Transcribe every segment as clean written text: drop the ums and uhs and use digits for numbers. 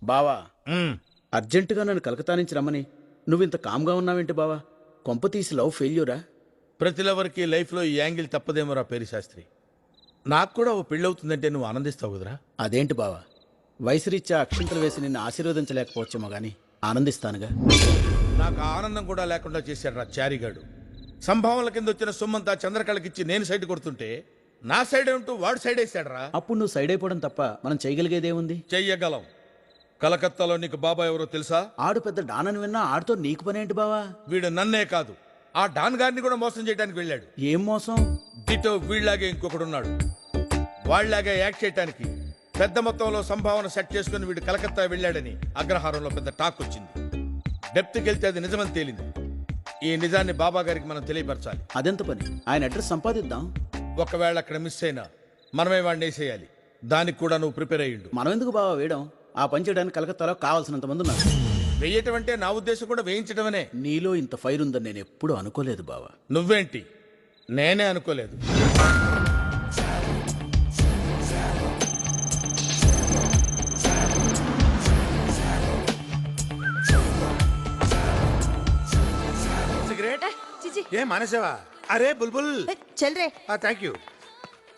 బావా అర్జెంటుగా నన్ను కలకత్తా నుంచి రమ్మని నువ్వింత కామ్గా ఉన్నావేంటి బావా? కొంప తీసి లవ్ ఫెయిల్యూరా? ప్రతి లవర్కి లైఫ్లో ఈ యాంగిల్ తప్పదేమోరా పేరు శాస్త్రి. నాకు కూడా ఓ పెళ్ళవుతుందంటే నువ్వు ఆనందిస్తావు కదరా. అదేంటి బావా, వయసురీత్యా అక్షింతలు వేసి నిన్ను ఆశీర్వదించలేకపోవచ్చేమో గాని ఆనందిస్తానుగా. నాకు ఆనందం కూడా లేకుండా చేశాడు రా చారిగాడు. సంభావనల కింద వచ్చిన సొమ్మంతా చంద్రకళకిచ్చి నేను సైడ్ కొడుతుంటే నా సైడ్ ఉంటూ వాడు సైడ్ వేసాడు రా. అప్పుడు నువ్వు సైడ్ అయిపోవడం తప్ప మనం చేయగలిగేదేముంది? చెయ్యగలం. కలకత్తాలో నీకు బాబా ఎవరో తెలుసా? ఆడు పెద్ద డానని విన్నా ఆడితో నీకు పనేంటి బావా? వీడు నన్నే కాదు ఆ డాన్ గారిని కూడా మోసం చేయడానికి వెళ్ళాడు. ఏం మోసం? డిటో వీళ్ళలాగే ఇంకొకడున్నాడు. వాళ్ళలాగే యాక్ట్ చేయడానికి పెద్ద మొత్తంలో సంభావన సెట్ చేసుకుని వీడు కలకత్తా వెళ్ళాడని అగ్రహారంలో పెద్ద టాక్ వచ్చింది. డెప్త్కి వెళ్తే అది నిజమని తేలింది. ఈ నిజాన్ని బాబా గారికి మనం తెలియపరచాలి. అదెంత పని? ఆయన అడ్రస్ సంపాదిద్దాం. ఒకవేళ అక్కడ మిస్ అయినా మనమే వాడిని వేసేయాలి. దానికి కూడా నువ్వు ప్రిపేర్ అయ్యిండు. మనం ఎందుకు బావా వేయడం? ఆ పని చేయడానికి కలకత్తాలో కావాల్సినంత మంది ఉన్నారు. వేయటం అంటే నా ఉద్దేశం కూడా వేయించటమనే. నీలో ఇంత ఫైర్ ఉందని నేను ఎప్పుడూ అనుకోలేదు బావా. నువ్వేంటి? నేనే అనుకోలేదు. सिगरेट चीची ये माने सेवा. अरे बुलबुल चल रे थैंक यू.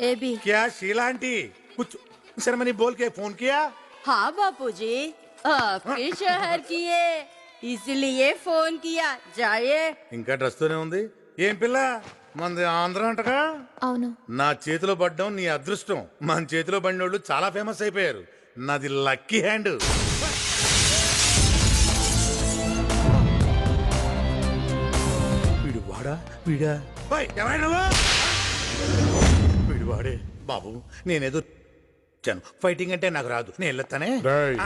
ए भी. क्या शीला आंटी कुछ शर्मनी बोल के फोन किया? हाँ बापूजी आपके शहर किए इसलिए फोन किया. जाइए. ఇంకా డ్రెస్ తోనే ఉంది. ఏం పిల్ల మనది ఆంధ్ర అంటగా? అవును. నా చేతిలో పడ్డం నీ అదృష్టం. మన చేతిలో పడినోళ్ళు చాలా ఫేమస్ అయిపోయారు. నాది లక్కీ హ్యాండ్. వీడు వాడా వీడా? ఓయ్, ఎవరు నువ్వు? వీడు వాడే బాబు. నేనేదో ఫైటింగ్ అంటే నాకు రాదు. నేను వెళ్ళొస్తానే. రేయ్,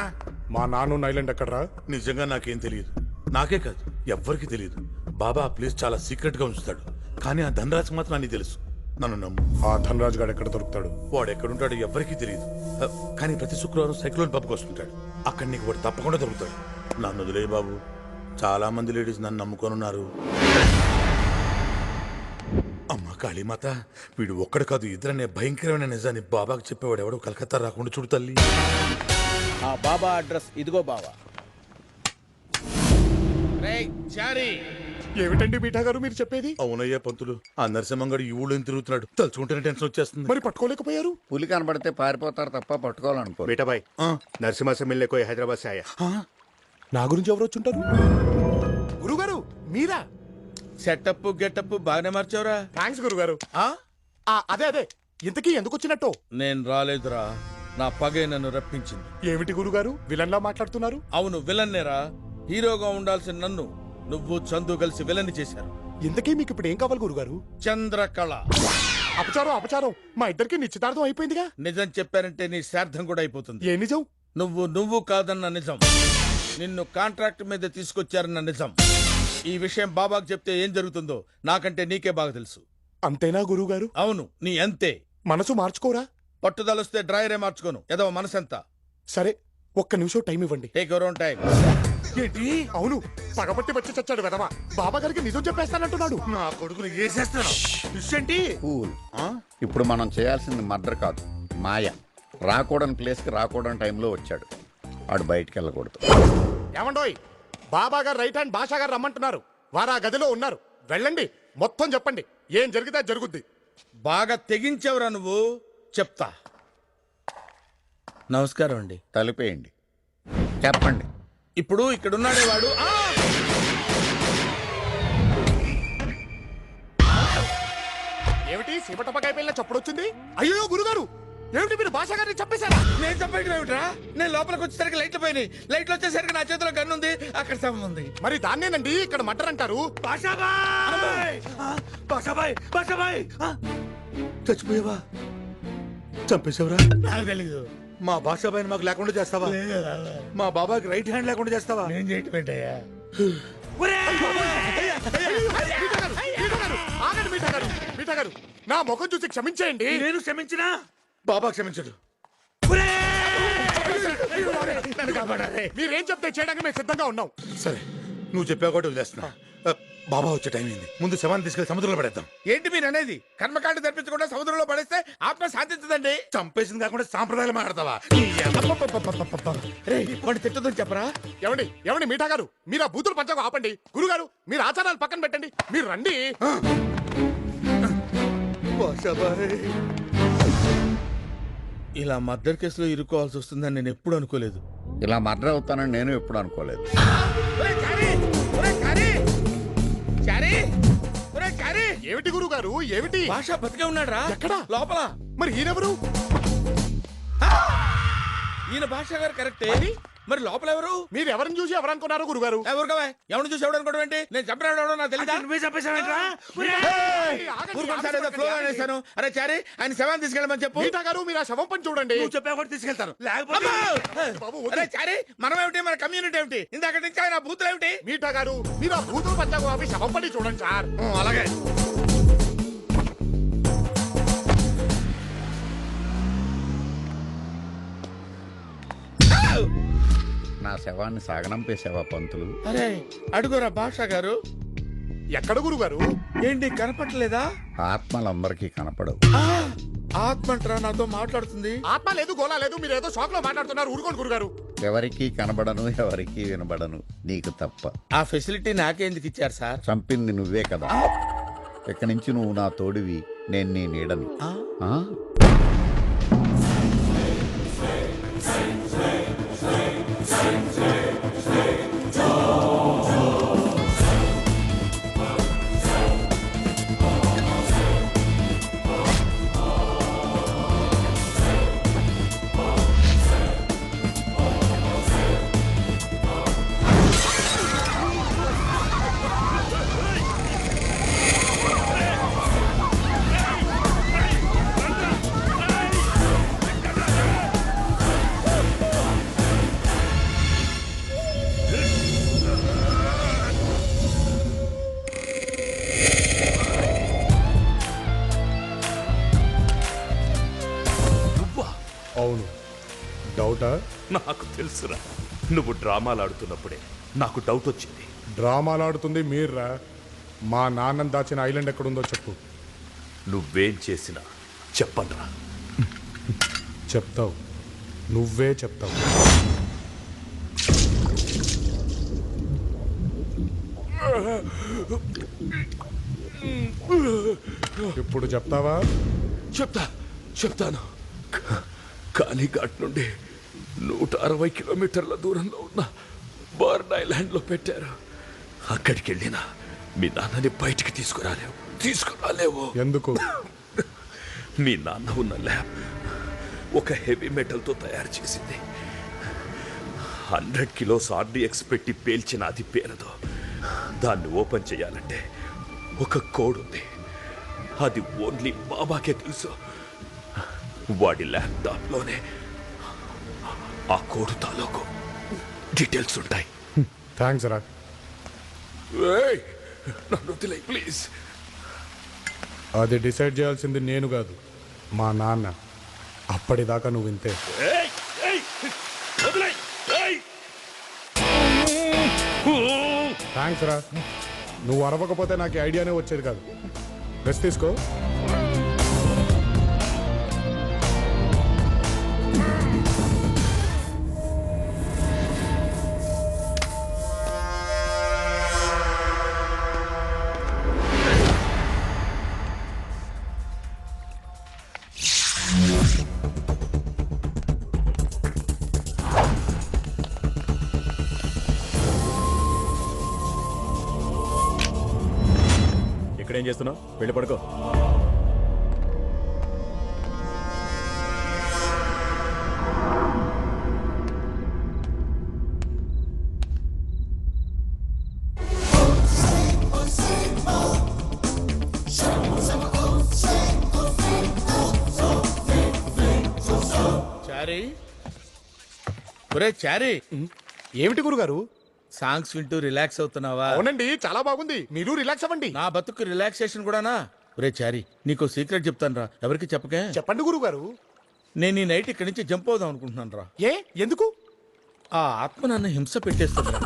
మా నాన్న ఐలాండ్ ఎక్కడరా? నిజంగా నాకేం తెలియదు. నాకే కాదు ఎవ్వరికి తెలియదు. బాబా ఆ ప్లేస్ చాలా సీక్రెట్ గా ఉంచుతాడు. కానీ ఆ ధనరాజ్ మాత్రం అన్ని తెలుసు. నన్ను నమ్ము. ఆ ధనరాజ్ గాడు ఎక్కడ దొరుకుతాడు? వాడు ఎక్కడుంటాడో ఎవ్వరికీ తెలియదు. కానీ ప్రతి శుక్రవారం సైక్లోన్ పబ్కి వస్తుంటాడు. అక్కడ నీకు వాడు తప్పకుండా దొరుకుతాడు. నన్ను వదిలే బాబు. చాలా మంది లేడీస్ నన్ను నమ్ముకొనున్నారు. అమ్మ కాళీమాత, వీడు ఒక్కడు కాదు ఇద్దరనే భయంకరమైన నిజాన్ని బాబాకు చెప్పేవాడు ఎవడో కలకత్తా రాకుండా చూడు తల్లి. ఆ బాబా అడ్రస్ ఇదిగో బావా. రేయ్ చారి, ఏమిటండి బీటా గారు మీరు చెప్పేది? అవునయ్యా పంతులు, ఆ నరసింహంగడు ఈ ఊళ్ళో తిరుగుతున్నాడు. తలుచుకుంటేనే టెన్షన్ వచ్చేస్తుంది. మరి పట్టుకోలేకపోయారు? పులి కనబడితే పారిపోతారు తప్ప పట్టుకోవాలనుకో. बेटा भाई नरसिम्हा से मिलने कोई हैदराबाद से आया. నా గురించి ఎవరు వచ్చుంటారు? గురుగారు మీరా? సెటప్ గెటప్ బాగానే మార్చావురా. థ్యాంక్స్ గురుగారు. ఆ? అదే అదే, ఇంతకీ ఎందుకు వచ్చినట్టు? నేను రాలేదురా, నా పగే నన్ను రప్పించింది. ఏమిటి గురుగారు విలన్లా మాట్లాడుతున్నారు? అవును విలన్నేరా. హీరోగా ఉండాల్సిన నన్ను నువ్వు చందు కలిసి విలన్ని చేశారు. ఇంతకీ మీకు ఇప్పుడు ఏం కావాలి గురుగారు? చంద్రకళ. అపచారం అపచారం, మా ఇద్దరికి నిశ్చితార్థం అయిపోయిందిగా. నిజం చెప్పారంటే నీ శ్రాద్ధం కూడా అయిపోతుంది. ఏ నిజం? నువ్వు కాదన్న నిజం. నిన్ను కాంట్రాక్ట్ మీద తీసుకొచ్చారన్న నిజం. ఈ విషయం బాబాకు చెప్తే ఏం జరుగుతుందో నాకంటే నీకే బాగా తెలుసు. అంతేనా గురుగారు? అవును, నీ అంతే. మనసు మార్చుకోరా? పట్టుదలొస్తే డ్రైయరే మార్చుకోను. ఏదో మనసంతా. సరే, ఒక్క నిమిషం టైం ఇవ్వండి. Take your own time. ఏంటి? అవును, పగబట్టి వచ్చి చచ్చాడు వెదవా. బాబా గారికి నిజం చెప్పేస్తానంటున్నాడు. నా కొడుకుని వేసేస్తాను. ఏంటి? కూల్. ఇప్పుడు మనం చేయాల్సింది మర్డర్ కాదు, మాయ. రాకూడని ప్లేస్కి రాకూడని టైంలో వచ్చాడు. వాడు బయటికి వెళ్ళకూడదు. ఏమండోయ్, బాబా గారు రైట్ హ్యాండ్ భాషా గారు రమ్మంటున్నారు. వారు ఆ గదిలో ఉన్నారు. వెళ్ళండి, మొత్తం చెప్పండి. ఏం జరిగితే జరుగుద్ది. బాగా తెగించావురా నువ్వు. చెప్తా. నమస్కారం అండి. తలిపేయండి, చెప్పండి. ఇప్పుడు ఇక్కడున్నాడే వాడు. ఏమిటి సీపటపకాయ పిల్ల చప్పుడు వచ్చింది? అయ్యో గురుగారు, ఏమిటి మీరు భాషా గారిని చంపేశారా? నేను చెప్పేది ఏమిట్రా? నేను లోపలికి వచ్చేసరికి లైట్లు పోయినాయి. లైట్లు వచ్చేసరికి నా చేతిలో గన్ను ఉంది, అక్కడ శవం ఉంది. మరి దాన్నేనండి ఇక్కడ మర్డర్ అంటారు. చచ్చిపోయావా? చంపేశావురా? నాకు తెలీదు. మా భాషాబాయిని మాకు లేకుండా చేస్తావా? మా బాబాకి రైట్ హ్యాండ్ లేకుండా చేస్తావా? నేను చేయటం ఏంటయ్యా? ఆగండి మీఠా గారు, మీఠా గారు, నా ముఖం చూసి క్షమించేయండి. నేను క్షమించినా బాబా క్షమించడు. మీరేం చెప్తే చేయడానికి మేము సిద్ధంగా ఉన్నాం. సరే, నువ్వు చెప్పావు కూడా వదిలేస్తున్నా. బాబా వచ్చే టైం అయింది, ముందు శవాన్ని తీసుకెళ్లి సముద్రంలో పడేద్దాం. ఏంటి మీరు అనేది? కర్మకాండ తప్పించకుండా సముద్రంలో పడేస్తే ఆత్మ శాంతించదండి. చంపేసింది కాకుండా సాంప్రదాయాలు మాట్లాడతావా? రే వాడిని తిట్టదని చెప్పరా? ఏమండి మీఠా గారు, మీరు ఆ బూతులు పంచకు ఆపండి. గురుగారు, మీరు ఆచారాలు పక్కన పెట్టండి, మీరు రండి. ఇలా మర్డర్ కేసులో ఇరుక్కోవాల్సి వస్తుందని నేను ఎప్పుడు అనుకోలేదు. ఇలా మర్డర్ అవుతానని నేను ఎప్పుడు అనుకోలేదు. ఏమిటి గురుగారు, ఏమిటి? భాష బతికే ఉన్నాడు రా. ఎక్కడ? లోపల. మరి ఈయనెవరు? ఈయన భాష గారు కరెక్టే, మరి లోపల ఎవరు? మీరు ఎవరిని చూసి ఎవరనుకున్నారు గురుగారు? ఎవరు కావా? ఎవరిని చూసి ఎవడు అనుకోవడం ఏంటి? నేను చెప్పినాడు నాకు తెలియదా? అరే చారి, ఆయన శవాన్ని తీసుకెళ్ళమని చెప్పు. మీఠా గారు, మీరు ఆ శవం పని చూడండి. తీసుకెళ్తాను. బాబు, వద్దు. అరే చారి, మనం ఏమిటి, మన కమ్యూనిటీ ఏమిటి? ఇందాక నుంచి ఆయన బూతులు ఏమిటి? మీఠా గారు, మీరు ఆ బూతులు పంచకు ఆపి శవం పని చూడండి సార్. అలాగే. నా శవాన్ని సాగనంపేసావా పంతులు? అరే అడుగురా భాష గారు. ఎక్కడ గురుగారు? ఏంటి కనపట్లేదా? ఆత్మలందరికీ కనపడవు. ఆత్మంటరా నాతో మాట్లాడుతుంది. ఆత్మ లేదు, గోళ లేదు, మీరు ఏదో షాక్ లో మాట్లాడుతున్నారు. ఊరుకోండి గురుగారు. ఎవరికీ కనబడను, ఎవరికీ వినబడను, నీకు తప్ప. ఆ ఫెసిలిటీ నాకెందుకు ఇచ్చారు సార్? చంపింది నువ్వే కదా. ఇక్కడి నుంచి నువ్వు నా తోడివి, నేను నీ నీడను. ఆ? అవును, డౌటా? నాకు తెలుసురా, నువ్వు డ్రామాలు ఆడుతున్నప్పుడే నాకు డౌట్ వచ్చింది. డ్రామాలు ఆడుతుంది మీర్రా. మా నాన్నని దాచిన ఐలాండ్ ఎక్కడుందో చెప్పు. నువ్వేం చేసినా చెప్పనురా. చెప్తావు, నువ్వే చెప్తావు. ఇప్పుడు చెప్తావా? చెప్తాను. కాళీఘాట్ నుండి 160 కిలోమీటర్ల దూరంలో ఉన్న బర్న్ ఐలాండ్లో పెట్టారు. అక్కడికి వెళ్ళినా మీ నాన్నని బయటికి తీసుకురాలేవు. ఎందుకు? మీ నాన్న ఉన్న ల్యాబ్ ఒక హెవీ మెటల్తో తయారు చేసింది. 100 కిలోస్ RDX పెట్టి పేల్చిన అది పేలదో. దాన్ని ఓపెన్ చేయాలంటే ఒక కోడ్ ఉంది. అది ఓన్లీ బాబాకే తెలుసు. వాడి ల్యాప్టాప్లోనే ఆ కోడ్ తాలూకు డీటెయిల్స్ ఉంటాయి. థ్యాంక్స్ రా. నన్ను వదిలేయ్ ప్లీజ్. అది డిసైడ్ చేయాల్సింది నేను కాదు, మా నాన్న. అప్పటిదాకా నువ్వు ఇంతే. థ్యాంక్స్ రా. నువ్వు అరవకపోతే నాకు ఐడియానే వచ్చేది కాదు. రెస్ట్ తీసుకో. ఇక్కడేం చేస్తున్నావు? వెళ్ళి పడుకో. చారీ, ఒరే చారీ, ఏమిటి గురుగారు? సాంగ్స్ వింటూ రిలాక్స్ అవుతున్నావా? అవునండి, చాలా బాగుంది. మీరు రిలాక్స్ అవ్వండి. నా బతుకు రిలాక్సేషన్ కూడానా? ఒరే చారీ, నీకు సీక్రెట్ చెప్తాను రా, ఎవరికి చెప్పకే. చెప్పండి గురుగారు. నేను ఈ నైట్ ఇక్కడి నుంచి జంప్ అవుదాం అనుకుంటున్నాను రా. ఏ, ఎందుకు? ఆ ఆత్మ నన్ను హింస పెట్టేస్తుందిరా.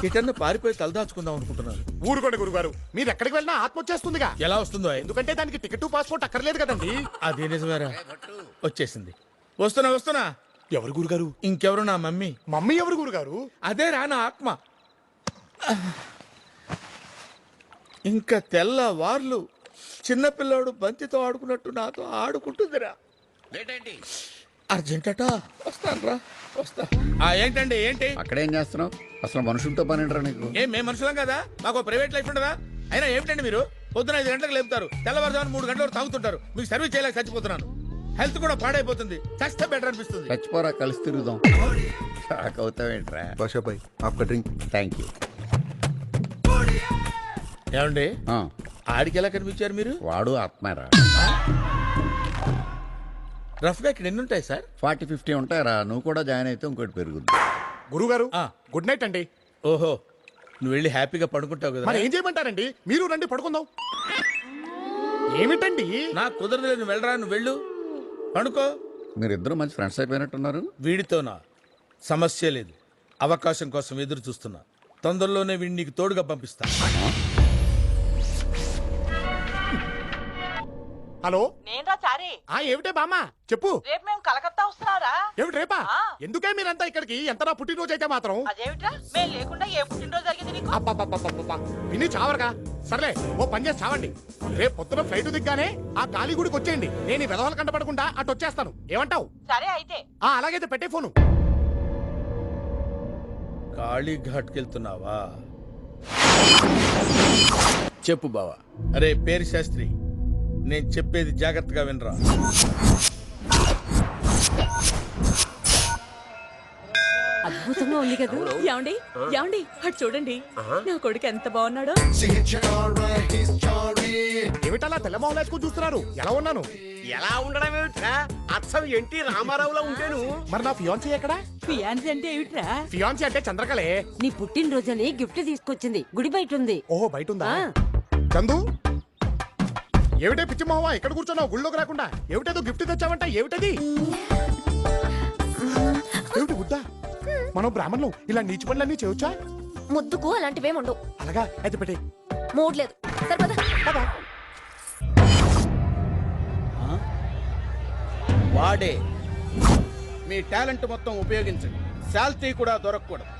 ఎటన్నా పారిపోయి తలదాచుకుందాం అనుకుంటున్నాను. ఊరుకోండి గురుగారు, మీరు ఎక్కడికి వెళ్ళినా ఆత్మ వచ్చేస్తుందిగా. ఎలా వస్తుందో ఎందుకంటే దానికి టికెట్ పాస్పోర్ట్ అక్కర్లేదు కదండి. అదే నిజమేరా, వచ్చేసింది. వస్తున్నా వస్తున్నా. ఎవరు గురుగారు? ఇంకెవరు, నా మమ్మీ. మమ్మీ ఎవరు గురుగారు? అదే రా నా ఆత్మ. ఇంకా తెల్లవార్లు చిన్నపిల్లాడు బంతితో ఆడుకున్నట్టు నాతో ఆడుకుంటుందిరా. అర్జెంటట, వస్తాను రా, వస్తా. ఏంటండి, ఏంటి అక్కడేం చేస్తున్నావు? అసలు మనుషులతో పని ఏంట్రా నీకు? ఏం మేము మనుషులం కదా, మాకు ప్రైవేట్ లైఫ్ ఉండదా? అయినా ఏమిటండి మీరు పొద్దున 5 గంటలకు లేపుతారు, తెల్లవారుజామున 3 గంటల వరకు తాగుతుంటారు. మీకు సర్వీస్ చేయలేక చచ్చిపోతున్నాను. హెల్త్ కూడా పాడైపోతుంది. చస్తే బెటర్ అనిపిస్తుంది. చచ్చిపోరా, కలిసి తిరుగుదాం. షాక్ అవుతావేంట్రా? बादशाह भाई आपका ड्रिंक. Thank you. ఏమండి, ఆడికి ఎలా కనిపించారు మీరు? వాడు ఆత్మారా. రఫ్ గా ఇక్కడ ఎన్ని ఉంటాయి సార్? 40-50 ఉంటాయరా. నువ్వు కూడా జాయిన్ అయితే ఇంకోటి పెరుగుద్ది. గురుగారు ఆ. గుడ్ నైట్ అండి. ఓహో, నువ్వు వెళ్ళి హ్యాపీగా పడుకుంటావు కదా. మరి ఏం చేయమంటారండి? మీరు రండి పడుకుందాం. ఏమిటండి? నాకు కుదరదు, నువ్వు వెళ్ళరా, నువ్వు వెళ్ళు, పడుకో. మీరిద్దరూ మంచి ఫ్రెండ్స్ అయిపోయినట్టున్నారు. వీడితోనా సమస్య లేదు, అవకాశం కోసం ఎదురు చూస్తున్నా. తొందరలోనే వీడిని నీకు తోడుగా పంపిస్తా. హలో, నేనరా చారి. ఏమిటే బామ్మా చెప్పు. రేపు మేము కలకత్తా వస్తున్నారా? ఏమిటి రేపా? ఆ. ఎందుకే మీరంతా ఇక్కడికి? ఎంత నా పుట్టినరోజు అయితే మాత్రం. అదేమిట్రా, మేము లేకుండా ఏ పుట్టినరోజు జరిగింది నీకు? అబ్బబ్బబ్బబ్బబ్బ. విని చావరగా. సర్లే, ఓ పని చేసి చావండి. రేపు పొద్దున ఫ్లైట్ దిగ్గానే ఆ గాలి గుడికి వచ్చేయండి. నేను ఈ వెధవల కంట పడకుండా అటు వచ్చేస్తాను. ఏమంటావు? సరే అయితే. అలాగైతే పెట్టే ఫోను. కాళీఘాట్కి వెళ్తున్నావా? చెప్పు బావా. అరే పేరు శాస్త్రి, నేను చెప్పేది జాగ్రత్తగా వినరా. అద్భుతంగా ఉంది కదా. ఏమండి ఏమండి అటు చూడండి, నా కొడుకు ఎంత బాగున్నాడో. ఏమిటలా తెల్లమొహం వేసుకుని చూస్తున్నారు? ఎలా ఉన్నాను? ఎలా ఉండడం ఏమిట్రా, అచ్చం ఎన్టీ రామారావులో ఉంటాను. మరి నా ఫియాన్సీ ఎక్కడా? ఫియాన్స్ అంటే ఏమిట్రా? ఫియాన్సీ అంటే చంద్రకళే. నీ పుట్టినరోజని గిఫ్ట్ తీసుకొచ్చింది, గుడి బయట ఉంది. ఓహో, బయట ఉందా? ఆ. చందు, ఏమిటే పిచ్చి మొహమా ఇక్కడ కూర్చున్నావు గుళ్ళోకి రాకుండా? ఏమిటేదో గిఫ్ట్ తెచ్చావంట, ఏమిటది? ఏమిటి గుడ్డా? మనం బ్రాహ్మణులు ఇలా నీచి పనులన్నీ చేయొచ్చా? ముద్దుకు అలాంటివేముండవు. అలాగా అయితే పెట్టే. మూడ్ లేదు. సరిపదా. వాడే. మీ టాలెంట్ మొత్తం ఉపయోగించండి, శాల్తీ కూడా దొరకకూడదు.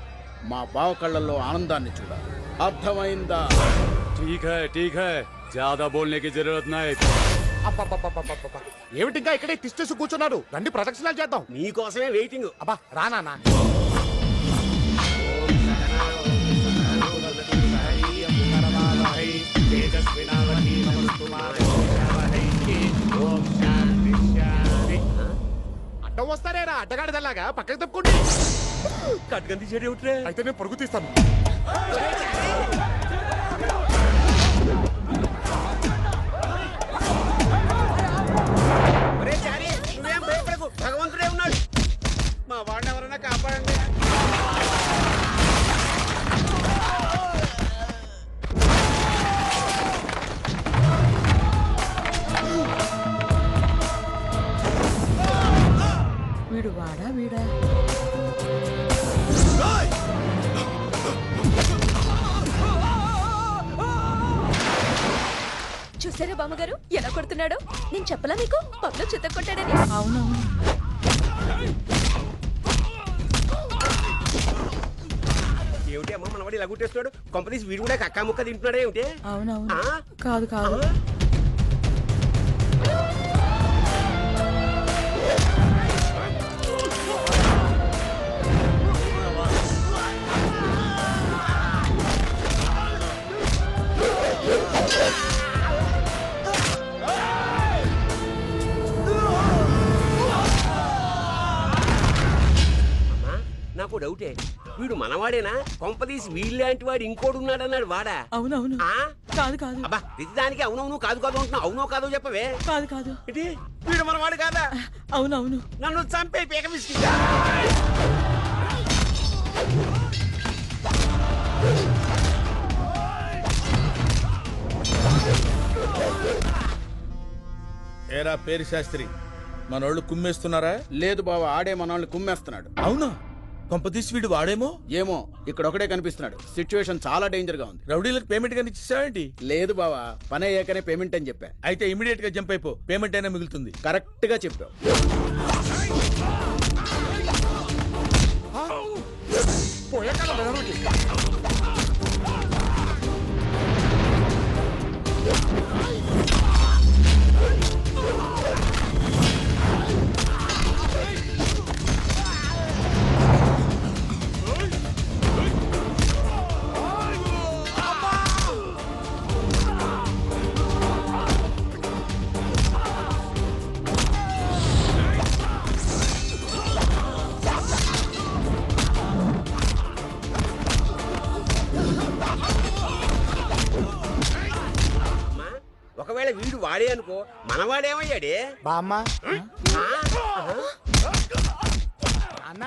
మా బావ కళ్ళల్లో ఆనందాన్ని చూడాలి. అర్థమైందా? ठीक है ज्यादा बोलने की जरूरत नहीं. అబ్బబ్బబ్బబ్బబ్బబ్బ. ఏమిటి ఇంకా ఇక్కడే తిష్టేసి కూర్చున్నారు? రండి ప్రదక్షిణాలు చేద్దాం. నీకోసమే వెయిటింగ్. అబ్బా రానా. అడ్డం వస్తారేరా అడ్డగాడిదల్లాగా? పక్కకి తప్పుకోండి. కట్గంది చెడు ఏమిట్రా? అయితే నేను పరుగు తీస్తాను. ఒరే చారి, నువ్వేం భయపడకు, భగవంతుడే ఉన్నాడు. మా వాడిని ఎవరైనా కాపాడండి. వీడు వాడా వీడా? చూసారా బామ్మగారు ఎలా కొడుతున్నాడో? నేను చెప్పలా మీకు పబ్లో చిత్త కొట్టాడని? అవునవును. ఏమిటి అమ్మ మనవాడు ఇలా గుట్టేస్తున్నాడు? కొంపదీసి వీడు కూడా కక్కా ముక్క తింటున్నాడు ఏమిటి? అవునవును. ఆ? కాదు కాదు. అమ్మా, నాకు డౌటే, వీడు మనవాడేనా? కొంపదీసి వీళ్ళలాంటి వాడు ఇంకోడు ఉన్నాడన్నాడు వాడా? అవునవును. ఆ? కాదు కాదు. అబ్బా ప్రతిదానికి అవునవును కాదు కాదు అంటున్నావు. అవునో కాదో చెప్పవే. కాదు కాదు. ఏంటి, వీడు మనవాడు కాదా? అవునవును. నన్ను చంపే పీక విసికిందా? ఏరా పేరు శాస్త్రి, మనోళ్ళు కుమ్మేస్తున్నారా? లేదు బావ, ఆడే మనల్ని కుమ్మేస్తున్నాడు. అవునా? కొంపతీసి వీడు వాడేమో. ఏమో ఇక్కడ ఒకడే కనిపిస్తున్నాడు. సిచ్యువేషన్ చాలా డేంజర్ గా ఉంది. రౌడీలకు పేమెంట్ కానీ ఇచ్చేసావేంటి? లేదు బావా, పని అయ్యాకనే పేమెంట్ అని చెప్పా. అయితే ఇమీడియట్ గా జంప్ అయిపో, పేమెంట్ అయినా మిగులుతుంది. కరెక్ట్ గా చెప్పావు. పోయే కాలం మెదడుకి. ఒకవేళ వీడు వాడే అనుకో, మనవాడేమయ్యాడే? బామ్మ అన్న,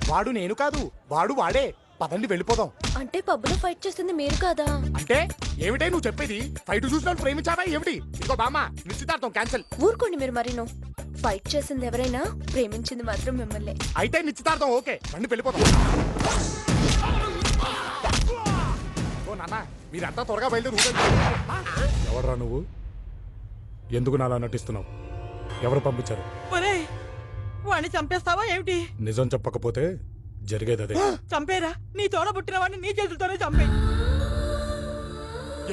వాడు నేను కాదు, వాడు వాడే. పదండి వెళ్ళిపోదాం. అంటే పబ్బులో ఫైట్ చేస్తుంది మీరు కాదా? అంటే ఏమిటే నువ్వు చెప్పేది? ఫైట్ చూసిన ప్రేమించావా ఏమిటి? ఇదిగో బామ్మ, నిశ్చితార్థం క్యాన్సిల్. ఊరుకోండి మీరు మరీను. ఫైట్ చేసింది ఎవరైనా, ప్రేమించింది మాత్రం మిమ్మల్ని. అయితే నిశ్చితార్థం ఓకే, బండి వెళ్ళిపోతాం. ఓ నాన్న, మీరంతా త్వరగా బయలుదేరు. ఎవర్రా నువ్వు? ఎందుకు నాలా నటిస్తున్నావు? ఎవరు పంపించారు? ఒరేయ్, వాడిని చంపేస్తావా ఏమిటి? నిజం చెప్పకపోతే జరిగేది అదే. చంపేరా, నీ తోడ పుట్టిన వాడిని నీ చేతులతోనే చంపే.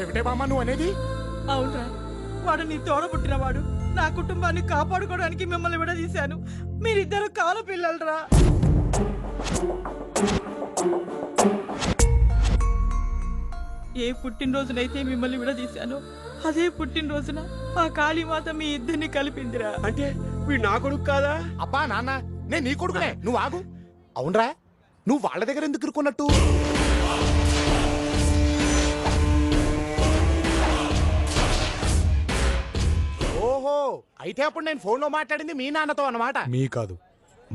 ఏమిటే బామ్మ నువ్వు అనేది? అవునరా, వాడు నీ తోడ పుట్టినవాడు. నా కుటుంబాన్ని కాపాడుకోవడానికి మిమ్మల్ని విడదీశాను. మీరిద్దరు కాలు పిల్లలరా. ఏ పుట్టినరోజునైతే మిమ్మల్ని విడదీశాను, అదే పుట్టినరోజున ఆ కాళీమాత మీ ఇద్దరిని కలిపిందిరా. అంటే వీడు నా కొడుకు కాదా? అబ్బా నాన్న, నేను నీ కొడుకునే, నువ్వు ఆగు. అవునరా, నువ్వు వాళ్ళ దగ్గర ఎందుకు ఇరుక్కున్నట్టు? ఓహో, అయితే అప్పుడు నేను ఫోన్ లో మాట్లాడింది మీ నాన్నతో అన్నమాట. మీ కాదు,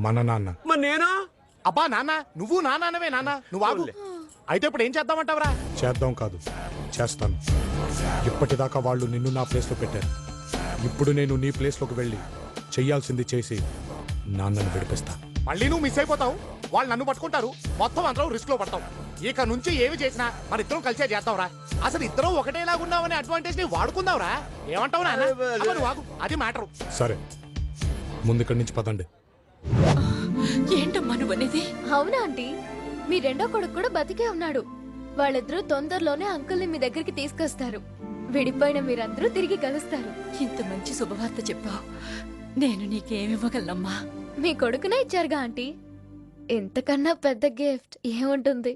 మన నాన్న. మరి నేనా? అబ్బా నాన్న, నువ్వు నా నాన్నవే నాన్న, నువ్వు ఆగు. అయితే ఇప్పుడు ఏం చేద్దామంటావరా? చేద్దాం కాదు, చేస్తాను. ఇప్పటిదాకా వాళ్ళు నిన్ను నా ప్లేస్ లో పెట్టారు. ఇప్పుడు నేను నీ ప్లేస్ లోకి వెళ్ళి చెయ్యాల్సింది చేసి నాన్నను విడిపిస్తా. మళ్ళీ నువ్వు మిస్ అయిపోతావు, వాళ్ళు నన్ను పట్టుకుంటారు, మొత్తం అందరం రిస్క్ లో పడతాం. ఇక నుంచి ఏమి చేసినా మన ఇద్దరం కలిసే చేద్దాంరా. అసలు ఇద్దరం ఒకటేలాగున్నామనే అడ్వాంటేజ్ ని వాడుకుందాంరా. ఏమంటావు నాన్న? అబ్బా, నువ్వు ఆగు, అది మ్యాటర్. సరే, ముందు ఇక్కడి నుంచి పదండి. ఏంటమ్మా నువ్వు అనేది? అవునా ఆంటీ, మీ రెండో కొడుకు కూడా బతికే ఉన్నాడు. వాళ్ళిద్దరూ తొందరలోనే అంకుల్ని మీ దగ్గరికి తీసుకొస్తారు. విడిపోయిన మీరందరూ తిరిగి కలుస్తారు. ఇంత మంచి శుభవార్త చెప్పావు. నేను నీకేమివ్వగలనమ్మా? మీ కొడుకునే ఇచ్చారుగా ఆంటీ, ఇంతకన్నా పెద్ద గిఫ్ట్ ఏముంటుంది?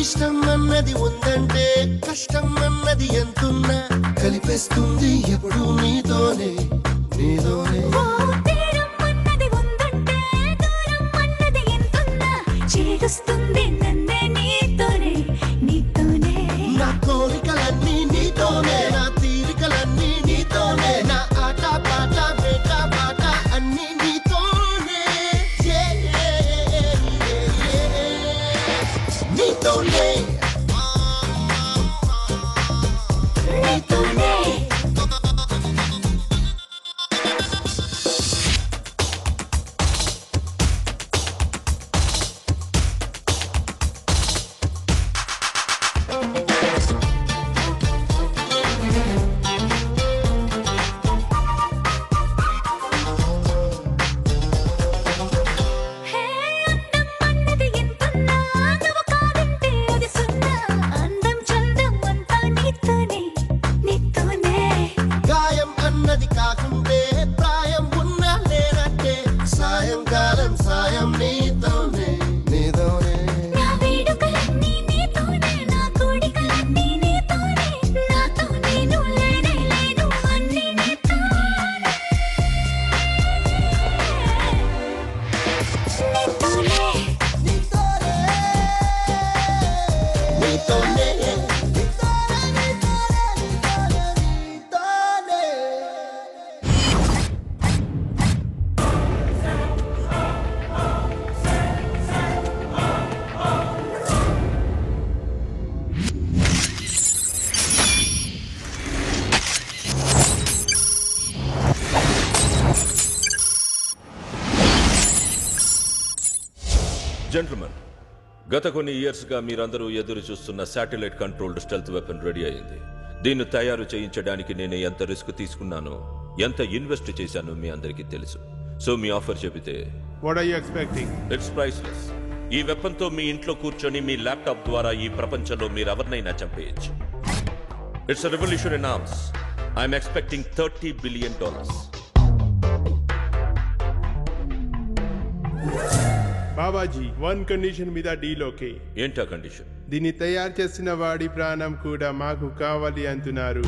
ఇష్టం అన్నది ఉందంటే కష్టం అన్నది ఎంతున్నా కలిపేస్తుంది ఎప్పుడు నీతోనే నీతోనే. నా కోరికలన్నీ నీతోనే, నా తీరికలన్నీ నీతోనే, నా ఆట పాట బేట పాట అన్నీ నీతోనే. జెంట్మెన్, గత కొన్ని ఇయర్స్గా మీరందరూ ఎదురు చూస్తున్న satellite controlled stealth weapon ready అయింది. దీన్ని తయారు చేయించడానికి నేను ఎంత రిస్క్ తీసుకున్నానో, ఎంత ఇన్వెస్ట్ చేశానో మీ అందరికీ తెలుసు. సో మీ ఆఫర్ చెబితే ఇట్స్ ప్రైస్లెస్. ఈ వెపన్ తో మీ ఇంట్లో కూర్చొని మీ ల్యాప్టాప్ ద్వారా ఈ ప్రపంచంలో మీరు ఎవరినైనా చంపేయచ్చు. It's a revolution in arms. I'm expecting $30 billion. Babaji, 1 condition మీద డీల్ ఓకే. ఏంటా కండిషన్? దీన్ని తయారు చేసిన వాడి ప్రాణం కూడా మాకు కావాలి అంటున్నారు.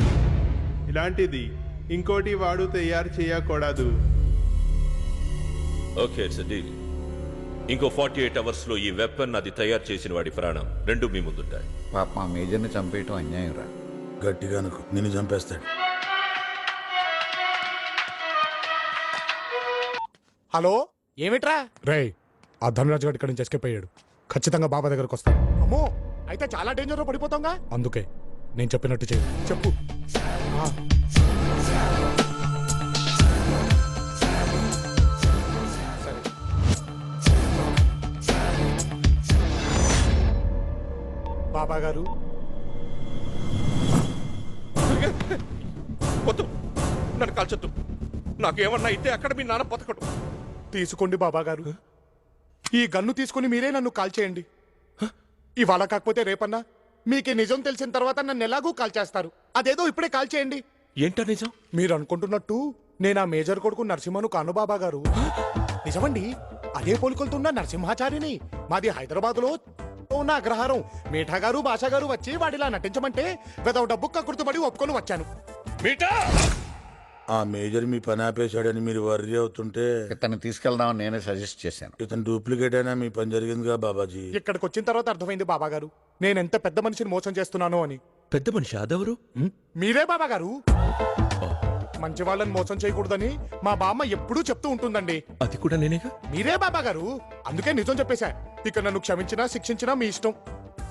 ఇలాంటిది ఇంకోటి వాడు తయారు చేయకూడదు. Okay, it's deal. ఇంకో 48 hours లో ఈ వెపన్ అది తయారు చేసిన వాడి ప్రాణం రెండు మీ ముందుంటాయి. పాప మా మేజర్ని చంపేయటం అన్యాయం రా. గట్టిగా అనుకో, నిన్ను చంపేస్తాడు. హలో, ఏమిట్రా రే? ఆ ధనరాజు గారి ఇక్కడి నుంచి ఎస్కేప్ అయ్యాడు. ఖచ్చితంగా బాబా దగ్గరకు వస్తాను. అమ్మో, అయితే చాలా డేంజర్లో పడిపోతాంగా. అందుకే నేను చెప్పినట్టు చేయి. చెప్పు. బాబా గారు, వద్దు, నన్ను కాల్చొద్దు. నాకేమన్నా అయితే అక్కడ మీ నాన్న బతకడు. తీసుకోండి బాబా గారు, ఈ గన్ను తీసుకుని మీరే నన్ను కాల్చేయండి. ఇవాళ కాకపోతే రేపన్నా మీకు నిజం తెలిసిన తర్వాత నన్ను ఎలాగూ కాల్చేస్తారు. అదేదో ఇప్పుడే కాల్చేయండి. ఏంటో నిజం? మీరు అనుకుంటున్నట్టు నేను ఆ మేజర్ కొడుకు నరసింహను కాను బాబా గారు. నిజమండి, అదే పోలికలుతున్న నరసింహాచారిని. మాది హైదరాబాద్ లో ఉన్న అగ్రహారం. మీఠా గారు, భాషా గారు వచ్చి వాడిలా నటించమంటే వెదవ డబ్బు కక్కుర్తుపడి ఒప్పుకొని వచ్చాను. ఆ మేజర్ మీ పని ఆపేశాడని మీరు వర్రీ అవుతుంటే ఇతన్ని తీసుకెళ్దామని నేనే సజెస్ట్ చేశాను. ఇతను డూప్లికేట్ అయినా మీ పని జరిగిందిగా బాబాజీ. ఇక్కడికి వచ్చిన తర్వాత అర్థమైంది బాబా గారు, నేను ఎంత పెద్ద మనిషిని మోసం చేస్తున్నాను అని. పెద్ద మనిషి అదెవరు? మీరే బాబా గారు. మంచి వాళ్ళని మోసం చేయకూడదని మా బామ్మ ఎప్పుడూ చెప్తూ ఉంటుందండి. అది కూడా నేనేగా. మీరే బాబా గారు, అందుకే నిజం చెప్పేశా. ఇక నన్ను క్షమించినా శిక్షించినా మీ ఇష్టం.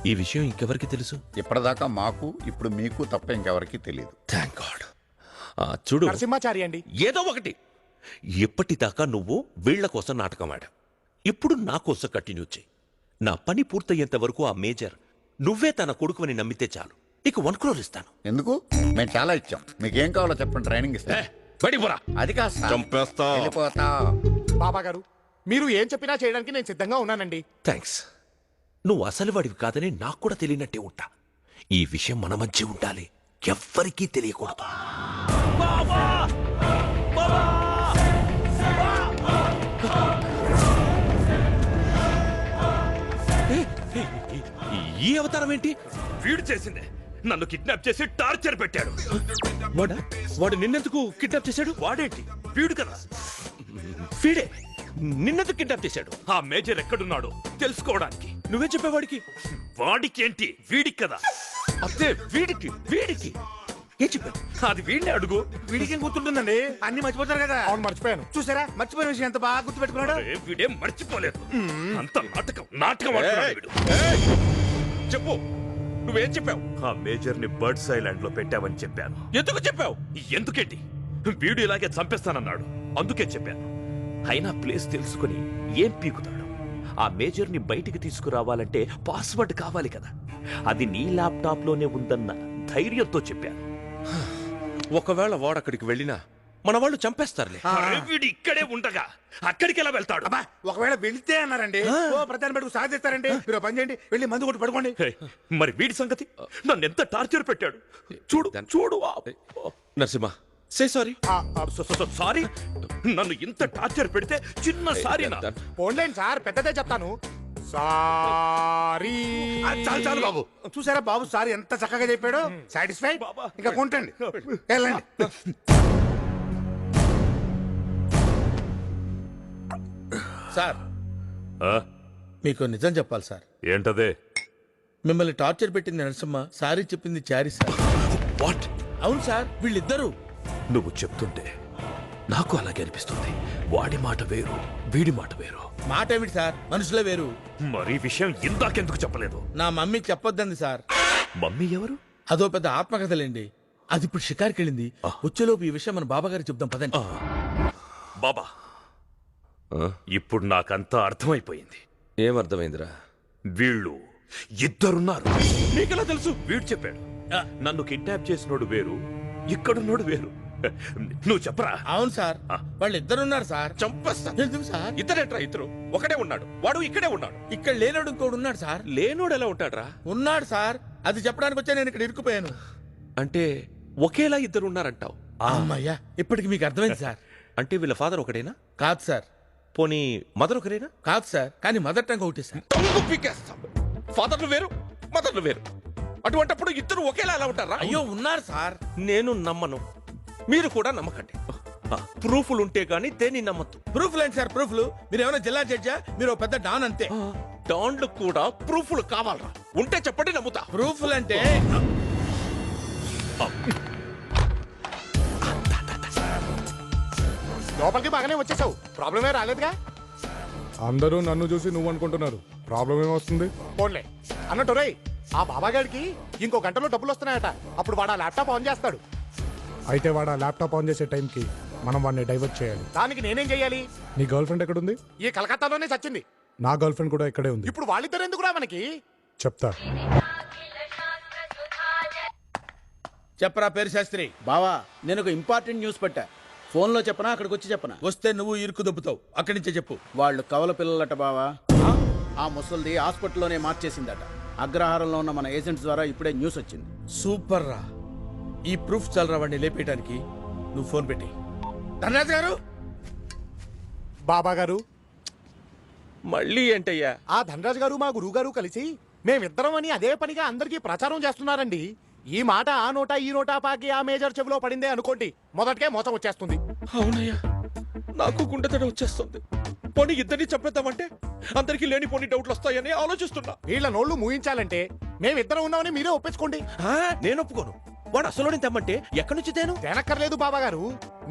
ఈ విషయం ఇంకెవరికి తెలుసు? ఇప్పటిదాకా మాకు, ఇప్పుడు మీకు తప్ప ఇంకెవరికి తెలియదు. Thank God. చూడు నరసింహాచారి అండి. ఏదో ఒకటి. ఎప్పటిదాకా నువ్వు వీళ్ల కోసం నాటకం ఆడా, ఇప్పుడు నా కోసం కంటిన్యూ చేయి. నా పని పూర్తయ్యేంత వరకు ఆ మేజర్ నువ్వే తన కొడుకు అని నమ్మితే చాలు. నీకు 1 crore ఇస్తాను. ఎందుకు? మేము చాలా ఇచ్చాం. మీకేం కావాలో చెప్పండి, ట్రైనింగ్ ఇస్తా. అది కాదు సార్. చంపేస్తా. వెళ్ళిపోతా. బాబా గారు, మీరు ఏం చెప్పినా చేయడానికి నేను సిద్ధంగా ఉన్నానండి. థ్యాంక్స్. నువ్వు అసలు వాడివి కాదని నాకు కూడా తెలియనట్టే ఉంటా. ఈ విషయం మన మధ్య ఉండాలి, ఎవ్వరికీ తెలియకూడదు. ఈ అవతారం ఏంటి? వీడు చేసిందే. నన్ను కిడ్నాప్ చేసి టార్చర్ పెట్టాడు. వాడు నిన్నెందుకు కిడ్నాప్ చేశాడు? వాడేంటి? వీడు కదా. వీడే నిన్నెందుకు కిడ్నాప్ చేశాడు? ఆ మేజర్ ఎక్కడున్నాడో తెలుసుకోవడానికి. నువ్వే చెప్పేవాడికి. వాడికి ఏంటి? వీడికి కదా. అదే వీడికి ఏం చెప్పావు? అది వీడిని అడుగు. వీడికి ఏం గుర్తుంటుందండి, అన్ని మర్చిపోతారు కదా. అవును, మర్చిపోయాను. చూసారా, మర్చిపోయిన విషయం ఎంత బాగా గుర్తు పెట్టుకున్నాడు. వీడేం మర్చిపోలేదు. అంత నాటకం ఆడుతున్నాడు వీడు. చెప్పు, నువ్వేం చెప్పావు? ఆ మేజర్ ని బర్డ్స్ ఐలాండ్ లో పెట్టావని చెప్పాను. ఎందుకు చెప్పావు? ఎందుకేంటి? వీడు ఇలాగే చంపేస్తానన్నాడు, అందుకే చెప్పాను. అయినా ప్లేస్ తెలుసుకుని ఏం పీకుతాడు? ఆ మేజర్ ని బయటికి తీసుకురావాలంటే పాస్వర్డ్ కావాలి కదా. అది నీ ల్యాప్టాప్ లోనే ఉందన్న ధైర్యంతో చెప్పాను. ఒకవేళ వాడక్కడికి వెళ్ళినా మన వాళ్ళు చంపేస్తారులే. వీడు ఇక్కడే ఉండగా అక్కడికి ఎలా వెళ్తాడు? ఒకవేళ వెళ్తే అన్నారండి, ప్రధాని బడుకు సాధిస్తారండి. మీరు పని చేయండి, వెళ్ళి మందు కొట్టి పడుకోండి. మరి వీడి సంగతి? నన్ను ఎంత టార్చర్ పెట్టాడు చూడు. Narasimha, say sorry. సారీ? నన్ను ఇంత టార్చర్ పెడితే చిన్న సారీ. పోన్లేండి సార్, పెద్దదే చెప్తాను. సారీ. చాలు బాబు. చూసారా బాబు సార్ ఎంత చక్కగా చెప్పాడు. సాటిస్ఫై? ఇంకా కొంటండి, వెళ్ళండి. సార్, మీకు నిజం చెప్పాలి సార్. ఏంటదే? మిమ్మల్ని టార్చర్ పెట్టింది నరసింహ, సారీ చెప్పింది చారీ సార్. వాట్? అవును సార్, వీళ్ళిద్దరూ. నువ్వు చెప్తుంటే నాకు అలాగే అనిపిస్తుంది. వాడి మాట వేరు, వీడి మాట వేరు. మాట ఏమిటి సార్, మనుషులే వేరు. మరి విషయం ఇందాకెందుకు చెప్పలేదు? నా మమ్మీ చెప్పొద్దంది సార్. మమ్మీ ఎవరు? అదో పెద్ద ఆత్మకథలేండి. అది ఇప్పుడు షికార్కి వెళ్ళింది. వచ్చేలోపు ఈ విషయం మన బాబా గారికి చెప్దాం పదండి. బాబా, ఇప్పుడు నాకంతా అర్థమైపోయింది. ఏమర్థమైందిరా? వీళ్ళు ఇద్దరున్నారు. నీకెలా తెలుసు? వీడు చెప్పాడు. నన్ను కిడ్నాప్ చేసినోడు వేరు, ఇక్కడున్నోడు వేరు. నువ్వు చెప్పరా? అవును సార్, వాళ్ళు ఇద్దరున్నారు సార్. చంపేస్తా. ఎందుకు సార్? ఇద్దరేట్రా ఇద్దరు? ఒకడే ఉన్నాడు, వాడు ఇక్కడే ఉన్నాడు. ఇక్కడ లేనోడు ఇంకోడు ఉన్నాడు సార్. లేనోడు ఎలా ఉంటాడ్రా? ఉన్నాడు సార్, అది చెప్పడానికి వచ్చా నేను ఇక్కడ ఇరుక్కుపోయాను. అంటే ఒకేలా ఇద్దరు ఉన్నారంటావు? అమ్మయ్యా, ఇప్పటికి మీకు అర్థమైంది సార్. అంటే వీళ్ళ ఫాదర్ ఒకడేనా? కాదు సార్. పోనీ మదర్ ఒకరేనా? కాదు సార్, కానీ మదర్ టంగ్ ఒకటి సార్. టంగు పీకేస్తాం. ఫాదర్లు వేరు, మదర్లు వేరు. అటువంటప్పుడు ఇద్దరు ఒకేలా ఎలా ఉంటారా? అయ్యో ఉన్నారు సార్. నేను నమ్మను, మీరు కూడా నమ్మకండి. ప్రూఫ్లు ఉంటే గానీ దేన్ని నమ్మద్దు. ప్రూఫ్లు ఏంటి సార్? ప్రూఫ్లు? మీరు ఏమైనా జిల్లా జడ్జా? మీరు పెద్ద డాన్ అంతే. డాన్లు కూడా ప్రూఫ్లు కావాలరా? ఉంటే చెప్పండి, నమ్ముతా. ప్రూఫ్లు అంటే లోపలికి బాగానే వచ్చేసావు, ప్రాబ్లమే రాలేదుగా. అందరూ నన్ను చూసి నువ్వు అనుకుంటున్నారు, ప్రాబ్లం ఏమొస్తుంది? పోన్లే అన్నట్టు రేయ్, ఆ బాబాగాడికి ఇంకో గంటలో డబ్బులు వస్తున్నాయట. అప్పుడు వాడు ఆ ల్యాప్టాప్ ఆన్ చేస్తాడు. అయితే వాడు ఆ ల్యాప్టాప్ ఆన్ చేసే టైంకి మనం వాడిని డైవర్ట్ చేయాలి. దానికి నేనేం చేయాలి? నీ గర్ల్ ఫ్రెండ్ ఎక్కడుంది? ఈ కలకత్తాలోనే చచ్చింది. నా గర్ల్ ఫ్రెండ్ కూడా ఇక్కడే ఉంది. ఇప్పుడు వాళ్ళిద్దరు ఎందుకురా మనకి? చెప్తా. చెప్పరా పేరు శాస్త్రి. బావా, నేను ఒక ఇంపార్టెంట్ న్యూస్ పెట్టా. ఫోన్లో చెప్పనా, అక్కడికి వచ్చి చెప్పనా? వస్తే నువ్వు ఇరుకు దొబ్బుతావు, అక్కడి నుంచే చెప్పు. వాళ్ళు కవల పిల్లలట బావా. ఆ ముసల్ది హాస్పిటల్లోనే మార్చేసిందట. అగ్రహారంలో ఉన్న మన ఏజెంట్స్ ద్వారా ఇప్పుడే న్యూస్ వచ్చింది. సూపర్ రా. ఈ ప్రూఫ్ చాలరా వాడిని లేపేయడానికి. నువ్వు ఫోన్ పెట్టి. ధనరాజ్ గారు. బాబా గారు. మళ్ళీ ఏంటయ్యా? ఆ ధనరాజ్ గారు మా గురువు గారు కలిసి మేమిద్దరం అని అదే పనిగా అందరికీ ప్రచారం చేస్తున్నారండి. ఈ మాట ఆ నోటా ఈ నోటా పాకి ఆ మేజర్ చెవిలో పడిందే అనుకోండి, మొదటికే మోసం వచ్చేస్తుంది. అవునయ్యా, నాకు గుండెతడి వచ్చేస్తుంది. పోనీ ఇద్దరిని చంపేద్దామంటే అందరికి లేని పోనీ డౌట్లు వస్తాయని ఆలోచిస్తున్నా. వీళ్ళ నోళ్లు మూయించాలంటే మేమిద్దరం ఉన్నామని మీరే ఒప్పించుకోండి. నేను ఒప్పుకోను. వాడు అసలు తెమ్మంటే ఎక్కడి నుంచి తేనక్కర్లేదు బాబా గారు.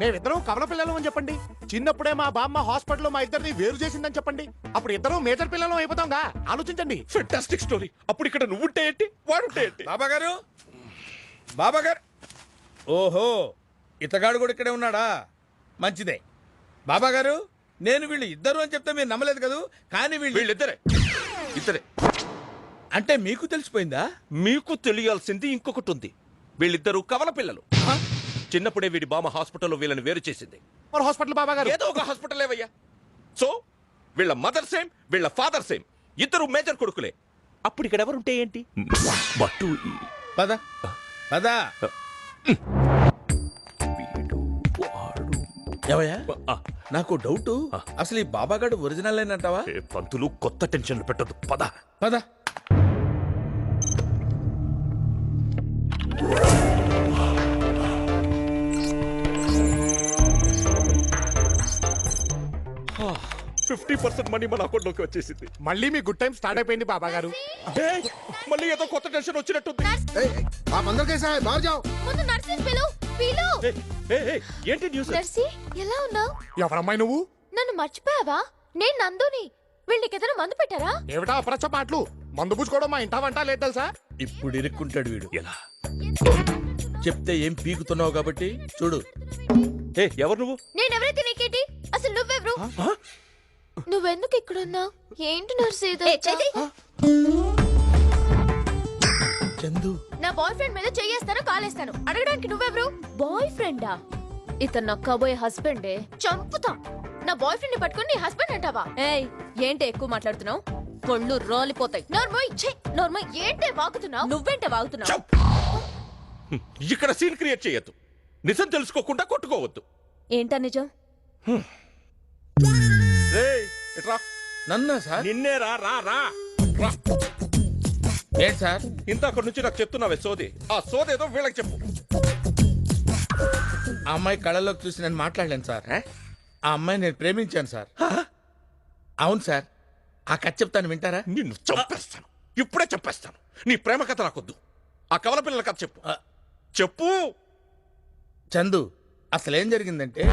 మేమిద్దరం కవల పిల్లలం అని చెప్పండి. చిన్నప్పుడే మా బామ్మ హాస్పిటల్లో మా ఇద్దరిని వేరు చేసిందని చెప్పండి. అప్పుడు ఇద్దరం మేజర్ పిల్లలం అయిపోతాంగా. ఆలోచించండి. Fantastic story. అప్పుడు ఇక్కడ నువ్వుంటే ఏంటి, వాడుంటే ఏంటి? బాబా గారు, బాబా గారు. ఓహో, ఇతగాడు కూడా ఇక్కడే ఉన్నాడా? మంచిదే. బాబా గారు, నేను వీళ్ళు ఇద్దరు అని చెప్తే మీరు నమ్మలేదు కదా, కానీ వీళ్ళిద్దరే. ఇద్దరే అంటే మీకు తెలిసిపోయిందా? మీకు తెలియాల్సింది ఇంకొకటి ఉంది. వీళ్ళిద్దరూ కవల పిల్లలు. చిన్నప్పుడే వీడి బామ్మ హాస్పిటల్లో వీళ్ళని వేరు చేసింది. హాస్పిటల్ బాబా గారు? ఏదో ఒక హాస్పిటల్ ఏవయ్యా. సో వీళ్ళ మదర్ సేమ్, వీళ్ళ ఫాదర్ సేమ్. ఇద్దరు మేజర్ కొడుకులే. అప్పుడు ఇక్కడ ఎవరుంటే ఏంటి? బట్టు. పద పద. ఏవయ్యా, నాకు డౌట్. అసలు ఈ బాబాగాడు ఒరిజినల్ అంటావా? పంతులు, కొత్త టెన్షన్లు పెట్టొద్దు. పద పద. ఆ, 50% మనీ మన అకౌంట్ లోకి వచ్చేసింది. మళ్ళీ మీ గుడ్ టైం స్టార్ట్ అయిపోయింది బాబా గారు. మళ్ళీ ఏదో కొత్త టెన్షన్ వచ్చినట్టుంది. ఏంటి న్యూస్? నర్సీ, ఎలా ఉన్నావు? ఎవరమ్మాయి నువ్వు? నన్ను మర్చిపోయావా? నేను నందుని. వీళ్ళకి ఏదైనా మందు పెట్టారా? ఏమిటా అప్రచ మాటలు? మందు పుచ్చుకోవడం మా ఇంట వంట లేదు తెలుసా? ఇప్పుడు ఇరుక్కుంటాడు వీడు. ఎలా చెప్తే ఏం పీకుతున్నావు కాబట్టి చూడు. ఎవరు నువ్వు? నేనెవరైతే నీకేంటి? అసలు నువ్వెవరు? నువ్వెందుకు ఇక్కడున్నావు? ఏంటి నర్సీ ఇదంతా? చందు, నా బాయ్ ఫ్రెండ్ మీద చెయ్యేస్తాను, కాలేస్తాను. అడగడానికి నువ్వెవరు? బాయ్ ఫ్రెండా? ఇతను నా కాబోయే హస్బెండే. చంపుతా. నా బాయ్ ఫ్రెండ్ ని పట్టుకుని నీ హస్బెండ్ అంటావా? ఏయ్, ఏంటి ఎక్కువ మాట్లాడుతున్నావు? కొళ్ళు రోలిపోతాయి. నోర్మోయ్, ఏంటే వాగుతున్నావు? నువ్వేంటే వాగుతున్నావు? ఇక్కడ సీన్ క్రియేట్ చేయొద్దు. నిజం తెలుసుకోకుండా కొట్టుకోవద్దు. ఏంటా నిజం? నన్నా సార్? నిన్నే రా రా రా. ఏంటి సార్ ఇంతక్కడి నుంచి నాకు చెప్తున్నావే సోది? ఆ సోదేదో వీళ్ళకి చెప్పు. ఆ అమ్మాయి కళ్ళలోకి చూసి నేను మాట్లాడలేను సార్. ఆ అమ్మాయి నేను ప్రేమించాను సార్. అవును సార్. ఆ కథ చెప్తాను, వింటారా? నిన్ను చంపేస్తాను, ఇప్పుడే చెప్పేస్తాను. నీ ప్రేమ కథ నాకొద్దు. ఆ కవల పిల్లల కథ చెప్పు. చెప్పు. చందు, అసలేం జరిగిందంటే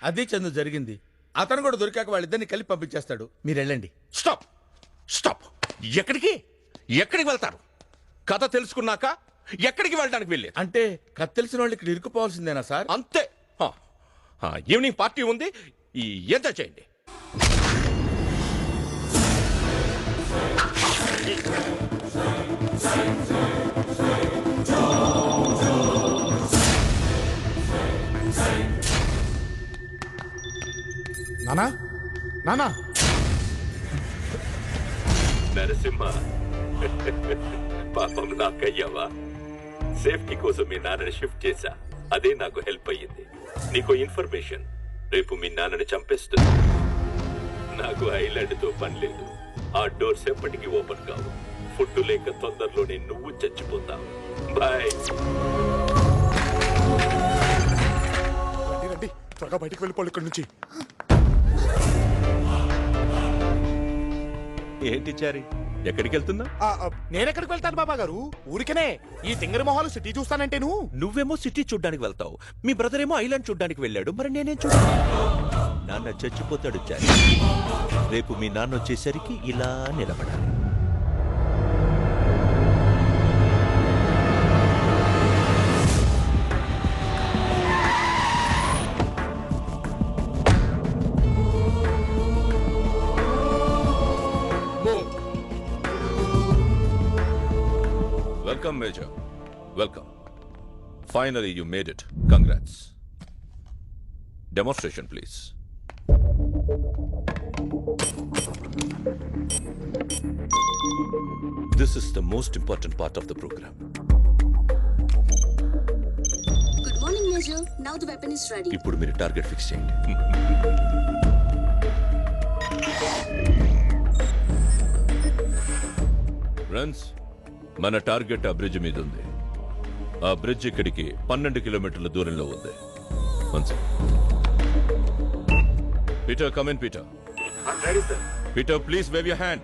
అది చందు జరిగింది. అతను కూడా దొరికాక వాళ్ళిద్దరిని కలిపి పంపించేస్తాడు. మీరు వెళ్ళండి. Stop stop. ఎక్కడికి ఎక్కడికి వెళ్తారు? కథ తెలుసుకున్నాక ఎక్కడికి వెళ్ళడానికి వెళ్ళేది? అంటే కథ తెలిసిన వాళ్ళు ఇక్కడ ఇరుక్కుపోవాల్సిందేనా సార్? అంతే. ఈవినింగ్ పార్టీ ఉంది, ఎంజాయ్ చేయండి. నానా నానా నరసింహ, పాపం నాకయ్యావా? సేఫ్టీ కోసం మీ నాన్నని షిఫ్ట్ చేశా, అదే నాకు హెల్ప్ అయ్యింది. నీకు ఇన్ఫర్మేషన్, రేపు మీ నాన్నని చంపేస్తుంది. నాకు ఐలాండ్ తో పని లేదు. ఆ డోర్స్ ఎప్పటికీ ఓపెన్ కావు. ఫుడ్ లేక తొందరలోనే నువ్వు చచ్చిపోతావు. బాయ్. రండి త్వరగా బయటికి వెళ్ళిపోవాలి ఇక్కడి నుంచి. ఏంటి చారి, ఎక్కడికి వెళ్తున్నా? నేనెక్కడికి వెళ్తాను బాబా గారు? ఊరికనే ఈ తింగరి మొహాలు సిటీ చూస్తానంటే నువ్వేమో సిటీ చూడ్డానికి వెళ్తావు, మీ బ్రదర్ ఏమో ఐలాండ్ చూడ్డానికి వెళ్ళాడు. మరి నేనేం చూడాలి? నాన్న చచ్చిపోతాడు చారి. రేపు మీ నాన్న వచ్చేసరికి ఇలా నిలబడాలి. Welcome, Major. Welcome. Finally, you made it. Congrats. Demonstration, please. This is the most important part of the program. Good morning, Major. Now the weapon is ready. ఇప్పుడు మీరు టార్గెట్ ఫిక్స్ చేయండి. ఫ్రెండ్స్, మన టార్గెట్ ఆ bridge మీద ఉంది. ఆ bridge ఇక్కడికి 12 కిలోమీటర్ల దూరంలో ఉంది. Peter, come in Peter. Peter, please wave your hand.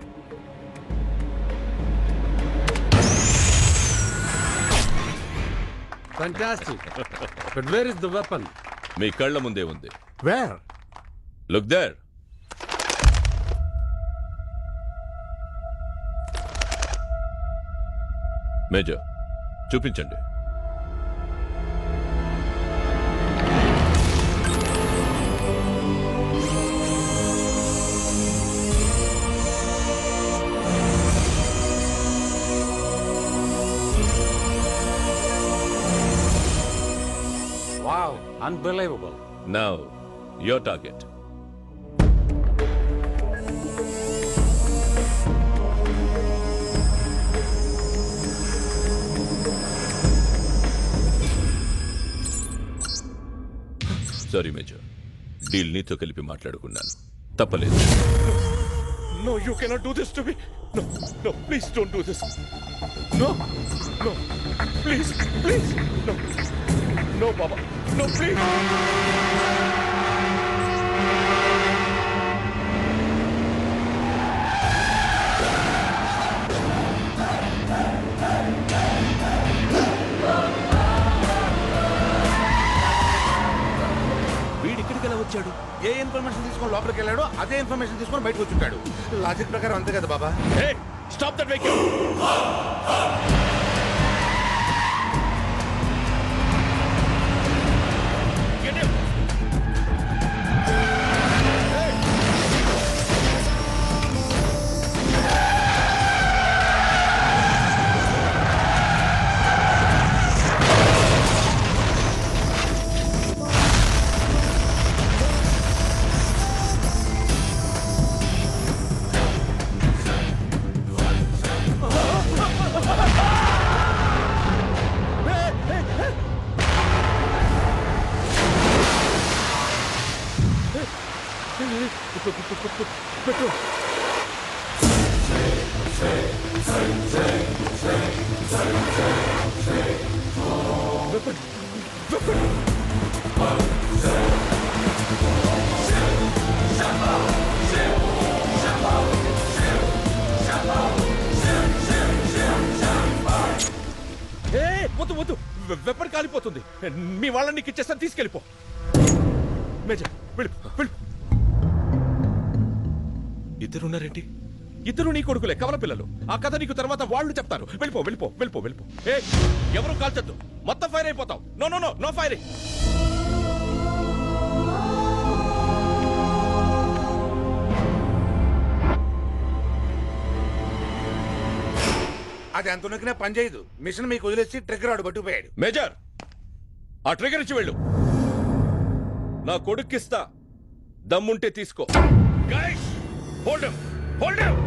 Fantastic. But where is the weapon? మీ కళ్ళ ముందే ఉంది. Where? Look there. మేజర్, చూపించండి. Wow, unbelievable. Now, your target. Sorry major, deal నీతో కలిపి మాట్లాడుకున్నాను, తప్పలేదు. No, you cannot do this to me. No, no, please don't do this. No, no, please, please, no, no, Baba, no, please. వచ్చాడు? ఏ information తీసుకొని లోపలికి వెళ్ళాడో అదే information తీసుకొని బయటకు వచ్చుంటాడు. లాజిక్ ప్రకారం అంతే కదా బాబా. Stop that vehicle. వద్దు వద్దు, వెపన్ కాలిపోతుంది. మీ వాళ్ళని నీకు ఇచ్చేస్తాను, తీసుకెళ్ళిపో. మేజర్ ఇద్దరున్నారేంటి? ఇద్దరు నీ కొడుకులే, కవల పిల్లలు. ఆ కథ నీకు తర్వాత వాళ్ళు చెప్తారు. వెళ్ళిపో వెళ్ళిపో వెళ్ళిపో వెళ్ళిపో. ఏ ఎవరు కాల్చొద్దు, మొత్తం ఫైర్ అయిపోతావు. No no no no firing. అది ఎంత ఉనికినా పని చేయదు. మిషన్ మీకు వదిలేసి ట్రిగ్గర్ ఆడు పట్టుకుపోయాడు. మేజర్, ఆ ట్రిగర్ ఇచ్చి వెళ్ళు. నా కొడుక్కిస్తా, దమ్ముంటే తీసుకో. Guys, hold him, hold him.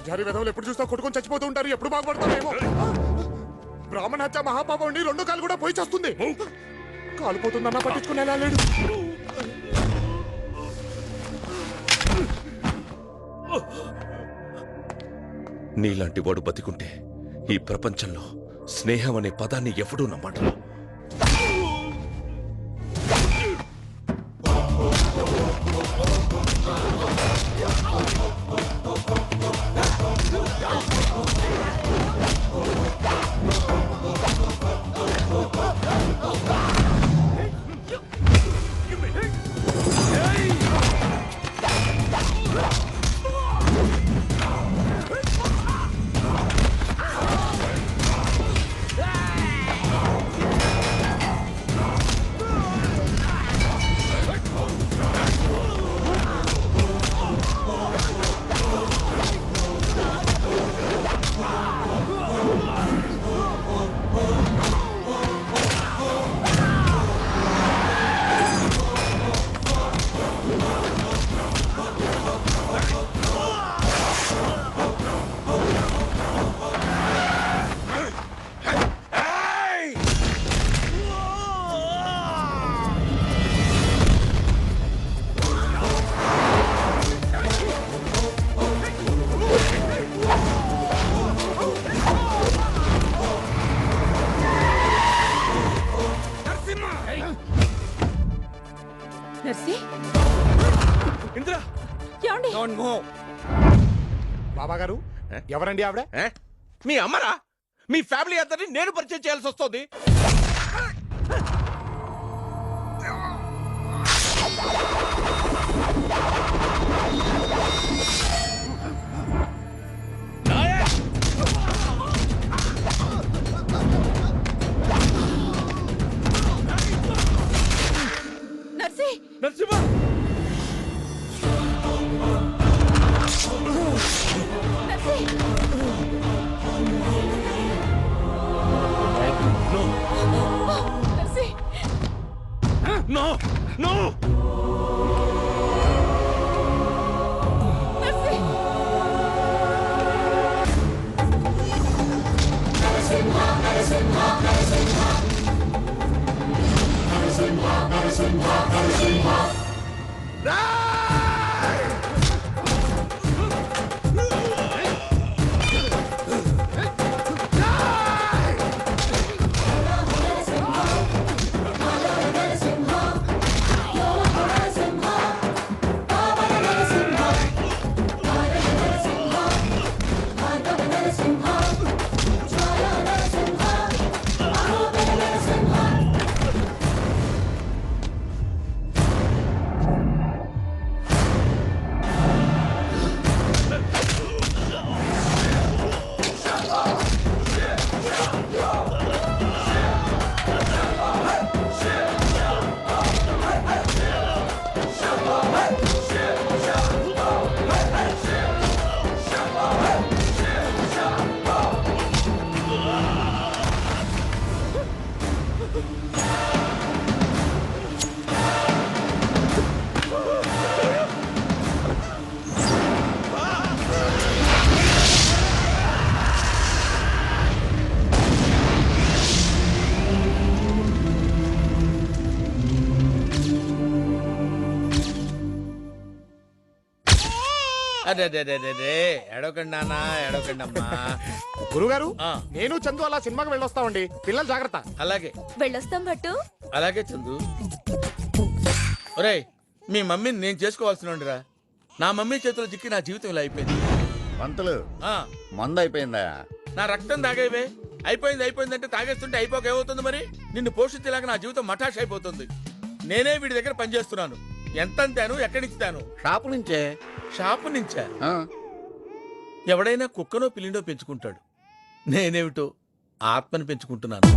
పిజ్జారి విధవులు ఎప్పుడు చూస్తా కొట్టుకొని చచ్చిపోతూ ఉంటారు. ఎప్పుడు బాగుపడతారేమో. బ్రాహ్మణ హత్య మహాపాపం అండి. 2 కాలు కూడా పోయి చేస్తుంది. కాలిపోతుందన్నా పట్టించుకునేలా లేడు. నీలాంటి వాడు బతికుంటే ఈ ప్రపంచంలో స్నేహం అనే పదాన్ని ఎవడూ నమ్మడు. బాబా గారు, ఎవరండి ఆవిడ? మీ అమ్మరా? మీ ఫ్యామిలీ అందరినీ నేను పరిచయం చేయాల్సి వస్తుంది. నరసింహ, No! No! అదే ఎడవకండి నాన్న, ఎడవకండి అమ్మా. గురుగారు ఆ. నేను చందు అలా సినిమాకి వెళ్ళొస్తామండి, పిల్లలు జాగ్రత్త. అలాగే వెళ్ళొస్తాం భట్టు. అలాగే చందు. ఒరేయ్, మీ మమ్మీని నేను చేసుకోవాల్సినోడిరా. నా మమ్మీ చేతిలో చిక్కి నా జీవితం ఇలా అయిపోయింది. పంతులు ఆ, మందు అయిపోయిందా? నా రక్తం తాగేవే. అయిపోయిందంటే తాగేస్తుంటే అయిపోక ఏమవుతుంది మరి? నిన్ను పోషించేలాగా నా జీవితం మఠాష్ అయిపోతుంది. నేనే వీడి దగ్గర పనిచేస్తున్నాను. ఎంత అంతాను, ఎక్కడి నుంచి తాను? షాపు నుంచే. షాపు నుంచా? ఆ, ఎవడైనా కుక్కనో పిల్లినో పెంచుకుంటాడు. నేనేమిటో ఆత్మని పెంచుకుంటున్నాను.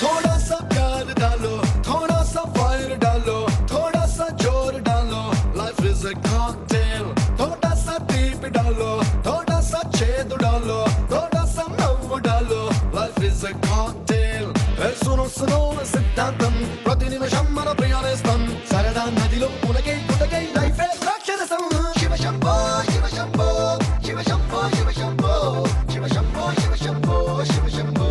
थोड़ा सा प्यार डालो, थोड़ा सा फायर डालो, थोड़ा सा जोर डालो. Life is a cocktail. थोड़ा सा डीप डालो, थोड़ा सा छेद डालो, थोड़ा सा नव डालो. Life is a cocktail. सुनो सुनो सिद्धांतम प्रति निमिषम मन प्रियानेस्తం सरदा नदिलो उनके गुटके लाइफ है राक्षसम. शिव शंभो शिव शंभो शिव शंभो शिव शंभो शिव शंभो शिव शंभो शिव शंभो.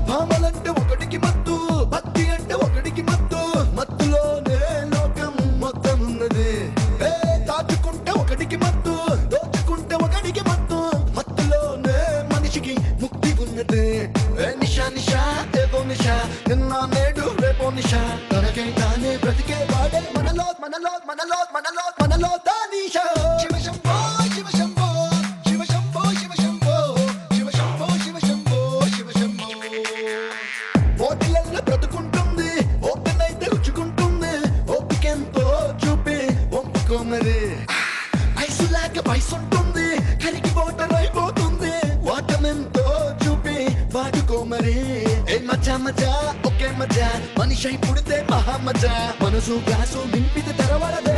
భామలంటే ఒకటికి మత్తు, భక్తి అంటే ఒకటికి మత్తు, మత్తులోనే లోకం మొత్తం ఉన్నది. దాచుకుంటే ఒకటికి మత్తు, దోచుకుంటే ఒకటికి మత్తు, మత్తులోనే మనిషికి ముక్తి ఉన్నది. నిషా నిషా ఏదో నిషా, నిన్న నేడు రేపో నిషా, తనకై తానే బ్రతికే వాడే మనలో మనలో మనలో మనలో మనలో దానిషా. శివ శంభో శివ శంభో శివ శంభో శివ శంభో శివ శంభో శివ శంభో శివ శంభో. పోటీలల్లో బ్రతుకుంటుంది, ఓపెనైతే రుచుకుంటుంది, ఓపికెంతో చూపి ఒప్పుకోమరి. ఐసులాగా వయసుంటుంది, కరికి ఓటర్ అయిపోతుంది, వాటమెంతో చూపి వాడుకోమరి. ఏ మజా మజా ఒకే మజా, మనిషి పుడితే మహా మజా, మనసు గ్లాసు నింపితే తెరవడదే